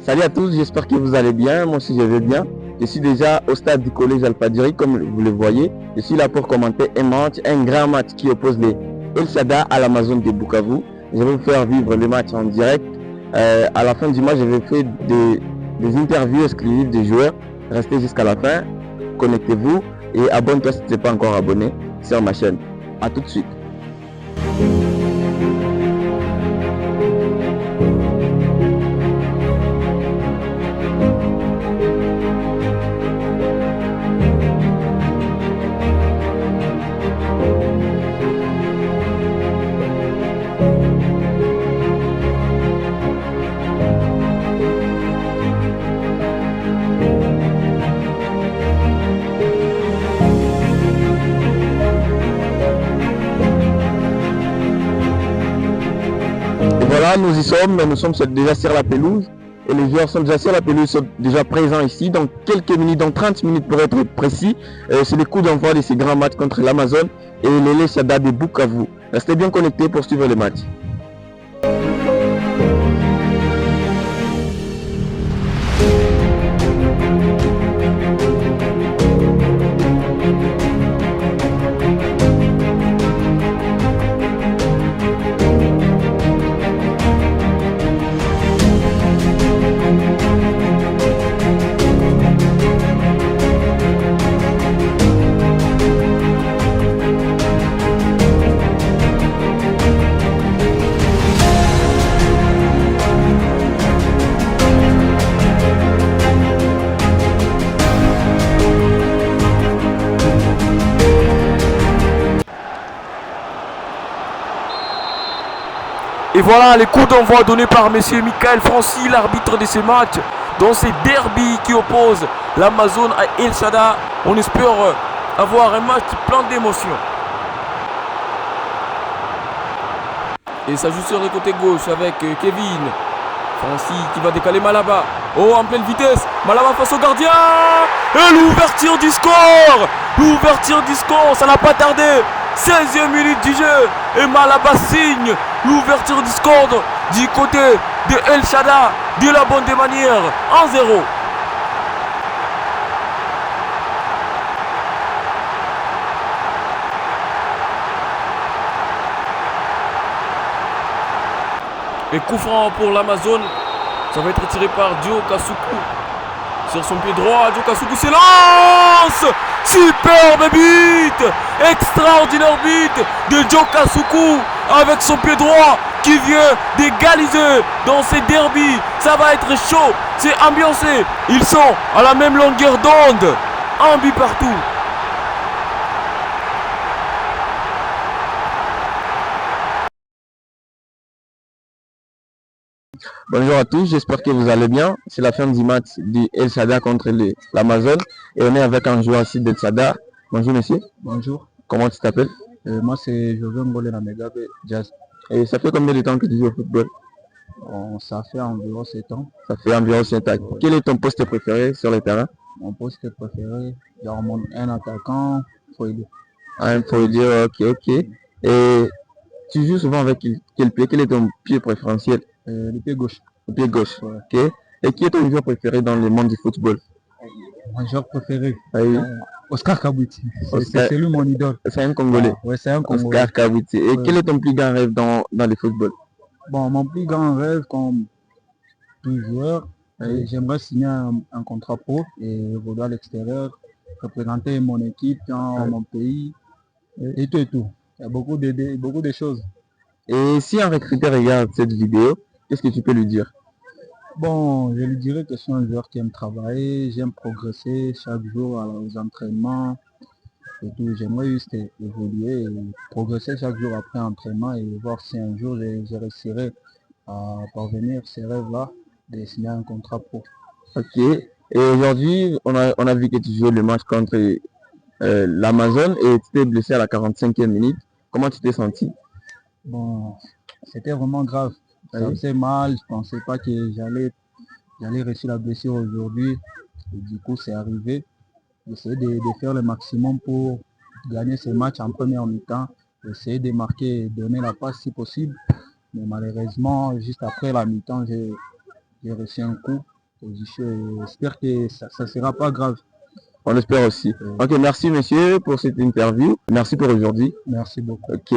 Salut à tous, j'espère que vous allez bien. Moi aussi je vais bien. Je suis déjà au stade du collège Alfadjiri, comme vous le voyez. Je suis là pour commenter un match, un grand match qui oppose les El Sada à l'Amazon de Bukavu. Je vais vous faire vivre le match en direct. À la fin du match, je vais faire des interviews exclusives des joueurs. Restez jusqu'à la fin, connectez-vous et abonne-toi si tu n'es pas encore abonné sur ma chaîne. A tout de suite. Voilà, nous y sommes, nous sommes déjà sur la pelouse et les joueurs sont déjà sur la pelouse, sont déjà présents ici. Dans quelques minutes, dans 30 minutes pour être précis, c'est le coup d'envoi de ces grands matchs contre l'Amazon et les El Sada de Bukavu. Restez bien connectés pour suivre les matchs. Et voilà les coups d'envoi donnés par M. Michael Franci, l'arbitre de ces matchs, dans ces derbies qui opposent l'Amazon à El Sada. On espère avoir un match plein d'émotions. Et ça joue sur le côté gauche avec Kevin. Franci qui va décaler Malaba. Oh, en pleine vitesse. Malaba face au gardien. Et l'ouverture du score. L'ouverture du score, ça n'a pas tardé. 16e minute du jeu. Et Malaba signe l'ouverture du score du côté de El Sada de la bonne des manières. 1-0. Et coup franc pour l'Amazon. Ça va être tiré par Dio Kasuku. Sur son pied droit, Dio Kasuku s'élance. Superbe but. Extraordinaire but de Dio Kasuku avec son pied droit qui vient d'égaliser dans ces derbies. Ça va être chaud, c'est ambiancé. Ils sont à la même longueur d'onde. Un but partout. Bonjour à tous, j'espère que vous allez bien. C'est la fin du match du El Sada contre l'Amazon et on est avec un joueur ici d'El Sada. Bonjour monsieur. Bonjour, Comment tu t'appelles? moi c'est José Ngole Namegabe Jazz. Et ça fait combien de temps que tu joues au football? Ça fait environ 7 ans. Ça fait environ 7 ans. Ouais. Quel est ton poste préféré sur le terrain? Mon poste préféré, un attaquant, faut aider. Ah, il faut dire, ok. Et tu joues souvent avec quel pied? Quel est ton pied préférentiel? Le pied gauche. Le pied gauche. Ouais. Ok. Et qui est ton joueur préféré dans le monde du football? Mon joueur préféré, Oui. Oscar Kabouti. Oscar- C'est lui mon idole. C'est un Congolais. Ouais, c'est un Congolais. Oscar Kabuti. Et Ouais. quel est ton plus grand rêve dans le football? Bon, mon plus grand rêve comme tout joueur, Oui. j'aimerais signer un contrat pro et évoluer à l'extérieur, représenter mon équipe dans mon pays et tout et tout. Il y a beaucoup de choses. Et si un recruteur regarde cette vidéo, qu'est-ce que tu peux lui dire? Bon, je lui dirais que je suis un joueur qui aime travailler, j'aime progresser chaque jour aux entraînements et tout. J'aimerais juste évoluer et progresser chaque jour après entraînement et voir si un jour je réussirai à parvenir à ces rêves-là de signer un contrat pro. Ok. Et aujourd'hui, on a vu que tu jouais le match contre l'Amazon et tu t'es blessé à la 45e minute. Comment tu t'es senti? Bon, c'était vraiment grave. Ça Oui. faisait mal, je pensais pas que j'allais réussir la blessure aujourd'hui. Et du coup, c'est arrivé. J'essayais de faire le maximum pour gagner ce match en première mi-temps. Essayer de marquer et donner la passe si possible. Mais malheureusement, juste après la mi-temps, j'ai reçu un coup position. Et j'espère que ça ne sera pas grave. On l'espère aussi. Ok, merci monsieur pour cette interview. Merci pour aujourd'hui. Merci beaucoup. Ok.